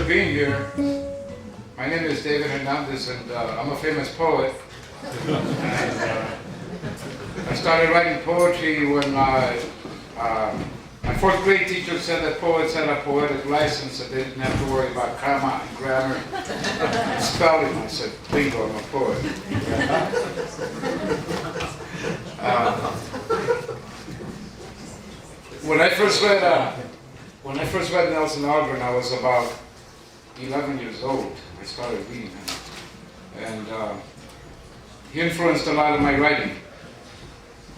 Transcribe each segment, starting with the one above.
Being here. My name is Hernandez, and I'm a famous poet. And, I started writing poetry when my fourth grade teacher said that poets had a poetic license, and they didn't have to worry about comma and grammar and spelling. I said, bingo, I'm a poet. When I first read Nelson Algren, I was about 11 years old. I started reading him, and he influenced a lot of my writing.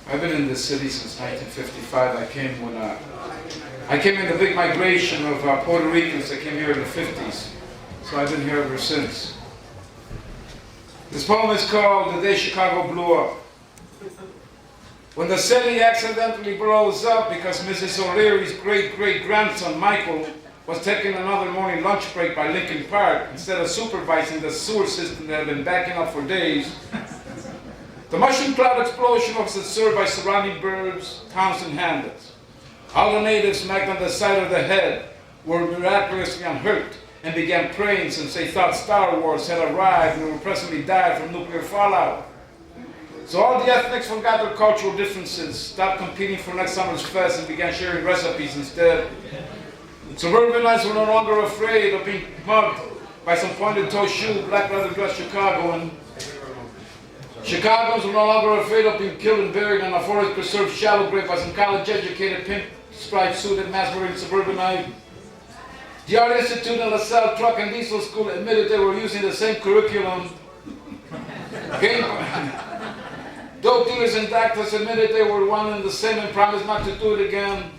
I've been in this city since 1955. I came in the big migration of Puerto Ricans that came here in the 50s, so I've been here ever since. This poem is called "The Day Chicago Blew Up." When the city accidentally blows up because Mrs. O'Leary's great-great-grandson Michael was taking another morning lunch break by Lincoln Park instead of supervising the sewer system that had been backing up for days. The mushroom cloud explosion was observed by surrounding birds, towns, and hamlets. All the natives smacked on the side of the head were miraculously unhurt and began praying since they thought Star Wars had arrived and would presently die from nuclear fallout. So all the ethnics forgot their cultural differences, stopped competing for next summer's fest, and began sharing recipes instead. Suburbanites were no longer afraid of being mugged by some pointed-toed shoe, black leather-dressed Chicagoan. Chicagoans were no longer afraid of being killed and buried on a forest-preserved shallow grave by some college-educated, pink-striped suited, mask-wearing suburbanite. The Art Institute and LaSalle Truck and Diesel School admitted they were using the same curriculum. Dope dealers and doctors admitted they were one and the same and promised not to do it again.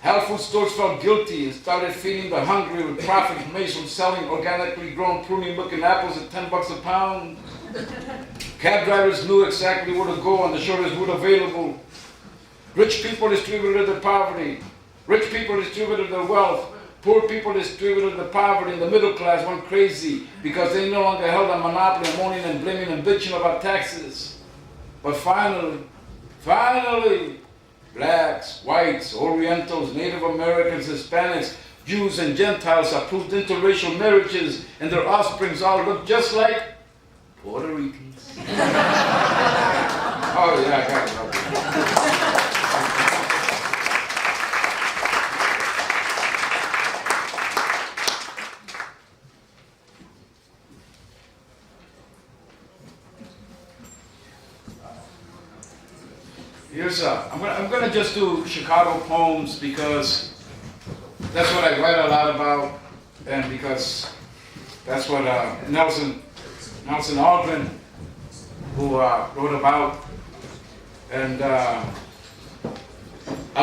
Health food stores felt guilty and started feeding the hungry with profits made from selling organically grown pruning-looking apples at $10 a pound. Cab drivers knew exactly where to go on the shortest route available. Rich people distributed their poverty. Rich people distributed their wealth. Poor people distributed the poverty, and the middle class went crazy because they no longer held a monopoly of moaning and blaming and bitching about taxes. But finally, blacks, whites, Orientals, Native Americans, Hispanics, Jews, and Gentiles approved interracial marriages, and their offsprings all look just like Puerto Ricans. Oh yeah, I got it. I'm gonna just do Chicago poems because that's what I write a lot about, and because that's what Nelson Algren, who wrote about. And I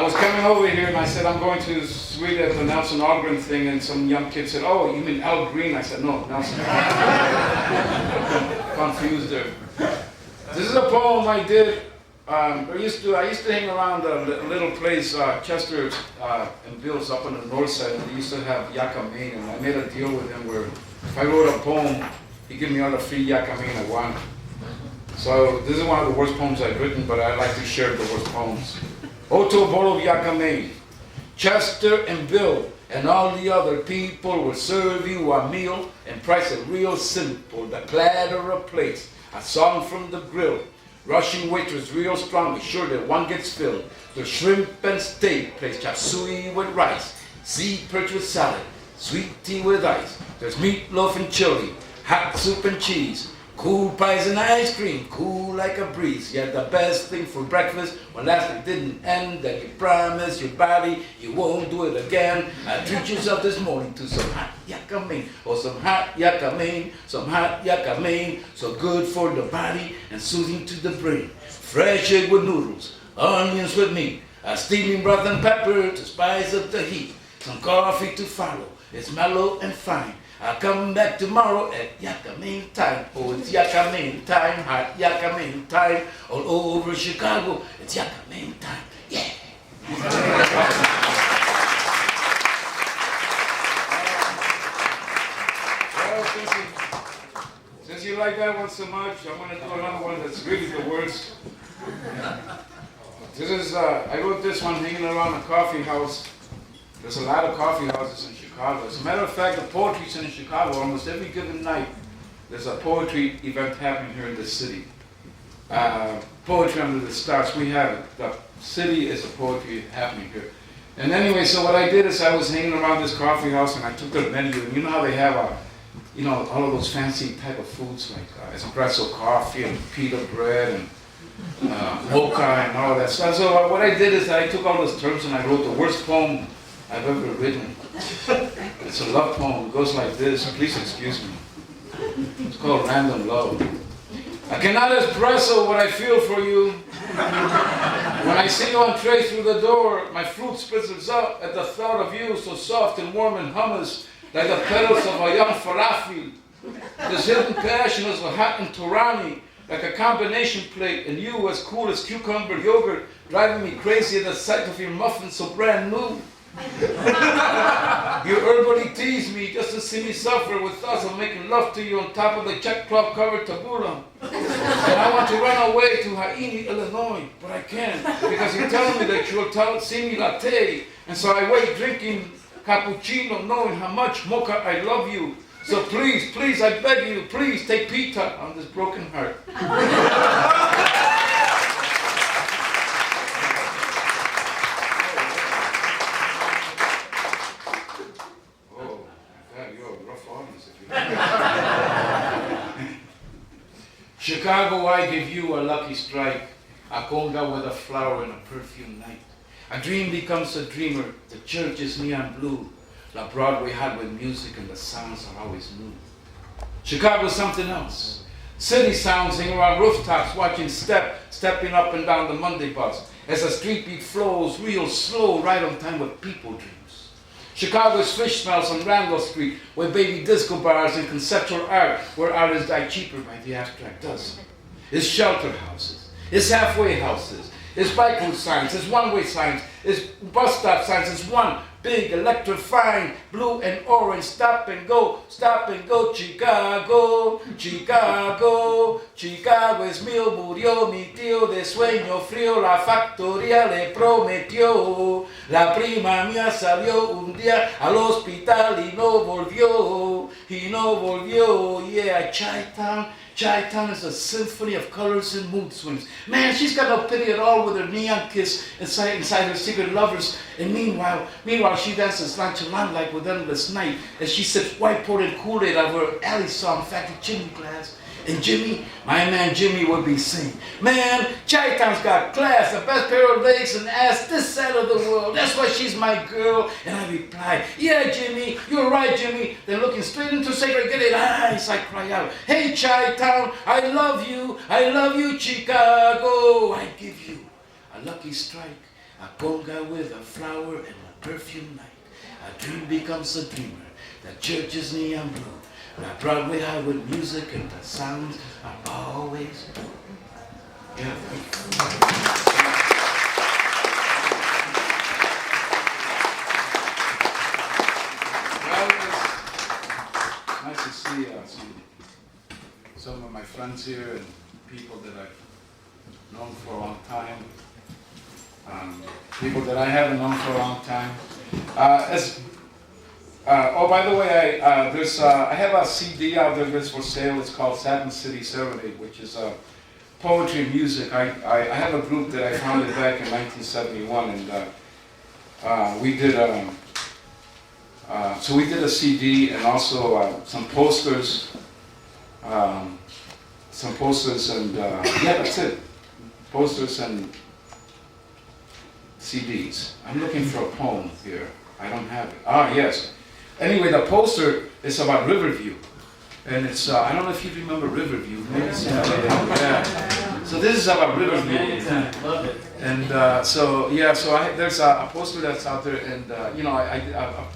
was coming over here and I said, I'm going to read at the Nelson Algren thing, and some young kid said, oh, you mean Al Green? I said, no, Nelson Algren. Confused her. This is a poem I did. I used to hang around a little place, Chester and Bill's up on the north side, and they used to have yucca cane, and I made a deal with him where if I wrote a poem, he'd give me all the free yucca cane I want. So this is one of the worst poems I've written, but I like to share the worst poems. Ode to a bowl of yucca cane. Chester and Bill and all the other people will serve you a meal and price it real simple. The clatter of plates, a song from the grill. Russian waitress real strong, be sure that one gets filled. The shrimp and steak place, chop suey with rice, sea perch with salad, sweet tea with ice. There's meatloaf and chili, hot soup and cheese, cool pies and ice cream, cool like a breeze. You had the best thing for breakfast when last night didn't end, and you promise your body you won't do it again. Treat yourself this morning to some hot yucca cane, or some hot yucca cane, some hot yucca cane, so good for the body and soothing to the brain. Fresh egg with noodles, onions with meat, a steaming broth and pepper to spice up the heat. Some coffee to follow, it's mellow and fine. I'll come back tomorrow at Yakamain time. Oh, it's Yakamain time, hot Yakamain time. All over Chicago, it's Yakamain time. Yeah. Well, since you like that one so much, I'm going to do another one that's really the worst. This is, I wrote this one hanging around a coffee house. There's a lot of coffee houses in Chicago. As a matter of fact, the poetry scene in Chicago, almost every given night, there's a poetry event happening here in the city. Poetry under the stars, we have it. The city is a poetry happening here. And anyway, so what I did is I was hanging around this coffee house and I took their menu, and you know how they have all of those fancy type of foods like espresso coffee and pita bread and mocha and all that stuff. So what I did is I took all those terms and I wrote the worst poem I've ever written. It's a love poem. It goes like this. Please excuse me. It's called Random Love. I cannot express what I feel for you. When I see you entree through the door, my fruit spritz up at the thought of you, so soft and warm and hummus, like the petals of a young falafel. This hidden passion is a hot and Torani, like a combination plate, and you as cool as cucumber yogurt, driving me crazy at the sight of your muffins so brand new. You herbally tease me just to see me suffer with thoughts of making love to you on top of the checkcloth covered tabula. And I want to run away to Haini, Illinois, but I can't because you're telling me that you'll see me latte. And so I wait drinking cappuccino knowing how much mocha I love you. So please, please, I beg you, please take pita on this broken heart. Chicago, I give you a lucky strike, a conga with a flower and a perfume night. A dream becomes a dreamer, the church is neon blue, La Broadway hot with music and the sounds are always new. Chicago's something else. City sounds hang around rooftops, watching stepping up and down the Monday bus, as the street beat flows real slow, right on time with people dreams. Chicago's fish smells on Randolph Street, where baby disco bars and conceptual art, where artists die cheaper by the abstract dozen. It's shelter houses, it's halfway houses, it's bike route signs, it's one-way signs, it's bus stop signs, it's one big electrifying blue and orange stop and go, Chicago, Chicago, Chicago es mío, murió mi tío de sueño frío, la factoría le prometió, la prima mía salió un día al hospital y no volvió, yeah, Chi-Town is a symphony of colors and mood swings. Man, she's got no pity at all with her neon kiss inside her secret lovers. And meanwhile, she dances nonchalant like with endless night as she sips white poured Kool-Aid out of her alley song factory chimney glass. And Jimmy, my man Jimmy would be saying, man, Chi-Town's got class, the best pair of legs and ass this side of the world. That's why she's my girl. And I reply, yeah, Jimmy, you're right, Jimmy. Then looking straight into segregated eyes, I cry out, hey, Chi-Town, I love you, Chicago. I give you a lucky strike, a conga with a flower and a perfume night. A dream becomes a dreamer, the church is neon blue. La Broadway high with music and the sounds are always blue. Yeah. Well, it's nice to see some of my friends here and people that I've known for a long time. People that I haven't known for a long time. Oh, by the way, I have a CD out there that's for sale. It's called Satin City Serenade, which is poetry and music. I have a group that I founded back in 1971, and we did a CD and also some posters, and yeah, that's it. Posters and CDs. I'm looking for a poem here. I don't have it. Ah, yes. Anyway, the poster is about Riverview, and it's, I don't know if you remember Riverview. Maybe yeah. So this is about Riverview. Love it. And there's a poster that's out there, and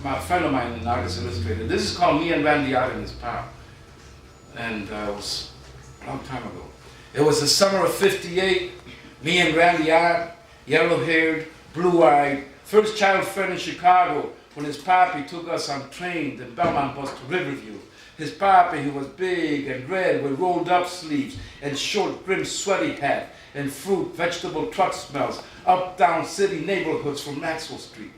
my friend of mine, an artist illustrator. This is called Me and Randy Out in His Park, and it was a long time ago. It was the summer of '58. Me and Randy Out, yellow-haired, blue-eyed, first child friend in Chicago. When his papi took us on train, the Belmont bus to Riverview. His papi, who was big and red with rolled up sleeves and short, grim, sweaty hat, and fruit, vegetable truck smells, up, down city neighborhoods from Maxwell Street.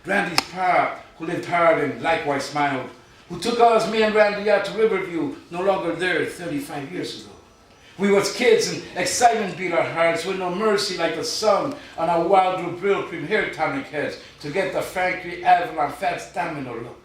Randy's pa, who lived hard and likewise smiled, who took us, me and Randy, out to Riverview, no longer there 35 years ago. We was kids and excitement beat our hearts with no mercy like the sun on our wild Brill cream hair tonic heads to get the Frankie Avalon fat stamina look.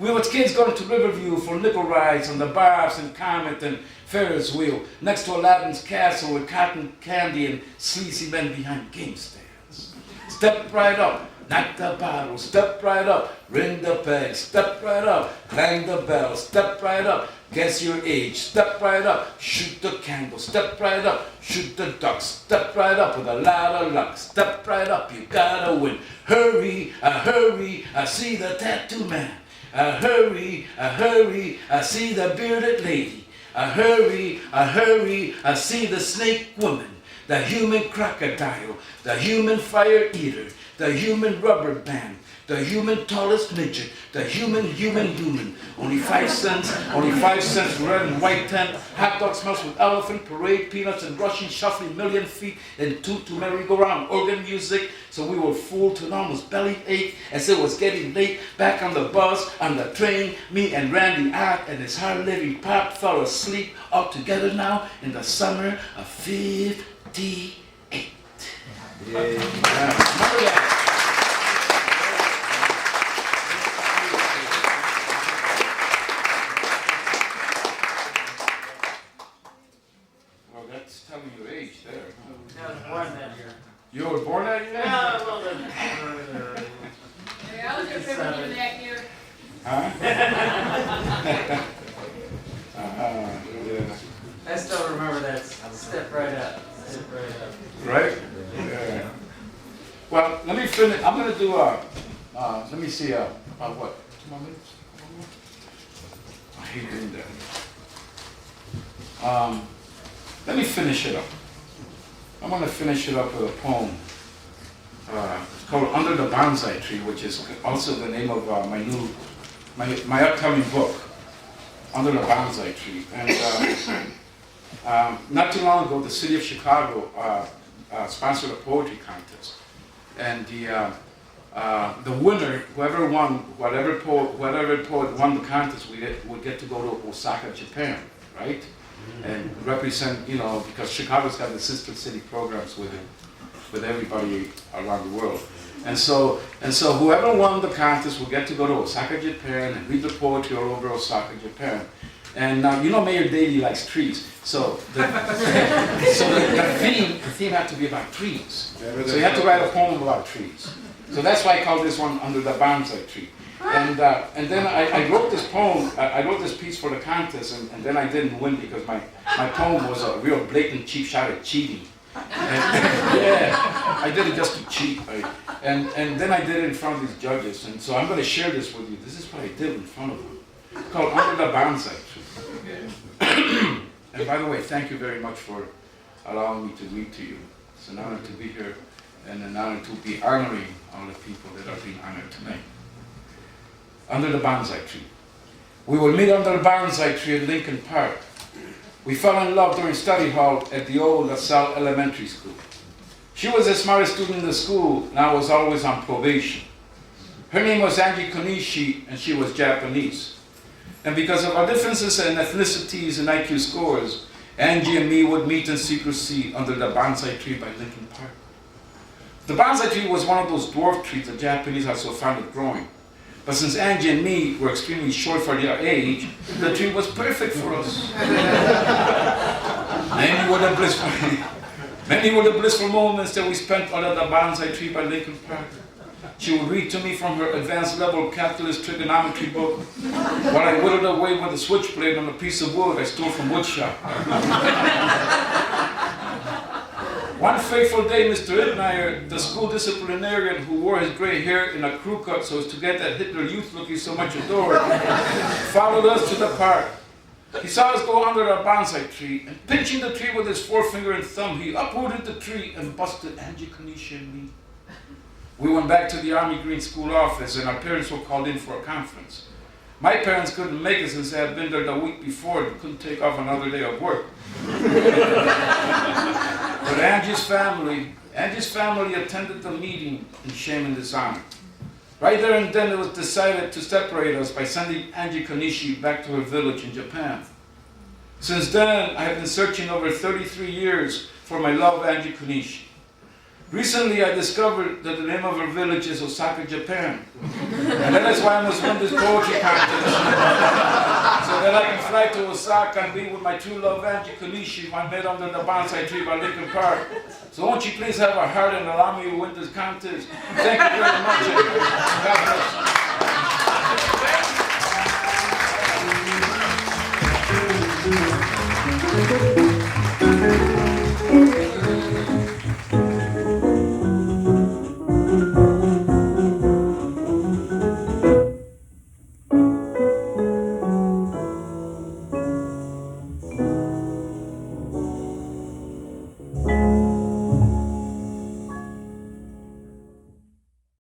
We was kids going to Riverview for nickel rides on the Barbs and Comet and Ferris wheel next to Aladdin's castle with cotton candy and sleazy men behind game stands. Step right up, knock the bottle, step right up, ring the bell, step right up, clang the bell, step right up, guess your age, step right up, shoot the candle, step right up, shoot the ducks, step right up with a lot of luck, step right up, you gotta win. Hurry, I see the tattoo man. Hurry, I see the bearded lady. Hurry, I see the snake woman, the human crocodile, the human fire eater, the human rubber band, the human tallest midget, the human. Only 5 cents, red and white tent, hot dog smells with elephant, parade, peanuts, and Russian shuffling million feet, and toot to merry-go-round, organ music. So we were full till almost belly ache, as it was getting late, back on the bus, on the train, me and Randy out, and his hard-living pop fell asleep, all together now in the summer of '58. Yeah. Remember that. Telling your age there. I was born that year. You were born that year? Yeah, well then. Hey, I was your favorite that year. Huh? Yeah. I still remember that. Step right up. Step right up. Right? Yeah. Well, let me finish. I'm going to do let me see, what? 2 more minutes? I hate doing that. Let me finish it up. I'm going to finish it up with a poem. It's called Under the Bonsai Tree, which is also the name of my upcoming book, Under the Bonsai Tree. And not too long ago, the city of Chicago sponsored a poetry contest. And the winner, whatever poet won the contest, would get to go to Osaka, Japan, right? And represent, because Chicago's got the sister city programs with everybody around the world. And so whoever won the contest will get to go to Osaka, Japan and read the poetry all over Osaka, Japan. And now, Mayor Daley likes trees. So the theme had to be about trees. So you had to write a poem about trees. So that's why I call this one Under the Bonsai Tree. And then I wrote this poem, I wrote this piece for the contest, and then I didn't win because my poem was a real blatant cheap shot at cheating. Yeah, I did it just to cheat. And then I did it in front of these judges, and so I'm going to share this with you. This is what I did in front of them. It's called Under the Bonsai Tree. And by the way, thank you very much for allowing me to read to you. It's an honor to be here, and an honor to be honoring all the people that are being honored tonight. Under the bonsai tree. We will meet under the bonsai tree at Lincoln Park. We fell in love during study hall at the old LaSalle Elementary School. She was the smartest student in the school, and I was always on probation. Her name was Angie Konishi, and she was Japanese. And because of our differences in ethnicities and IQ scores, Angie and me would meet in secrecy under the bonsai tree by Lincoln Park. The bonsai tree was one of those dwarf trees the Japanese are so fond of growing. But since Angie and me were extremely short for their age, the tree was perfect for us. Many were the blissful moments that we spent under the bonsai tree by Lincoln Park. She would read to me from her advanced level calculus trigonometry book, while I whittled away with a switchblade on a piece of wood I stole from woodshop. fateful day, Mr. Ittmeyer, the school disciplinarian who wore his gray hair in a crew cut so as to get that Hitler Youth look he so much adored, followed us to the park. He saw us go under a bonsai tree, and pinching the tree with his forefinger and thumb, he uprooted the tree and busted Angie, Kanisha, and me. We went back to the Army Green School office, and our parents were called in for a conference. My parents couldn't make it since they had been there the week before and couldn't take off another day of work. But Angie's family attended the meeting in shame and dishonor. Right there and then it was decided to separate us by sending Angie Konishi back to her village in Japan. Since then, I have been searching over 33 years for my love, Angie Konishi. Recently, I discovered that the name of her village is Osaka, Japan. And that is why I must win this poetry contest. So that I can fly to Osaka and be with my true love, Angie Konishi, who I met under the bonsai tree by Lincoln Park. So won't you please have a heart and allow me to win this contest? Thank you very much. God bless.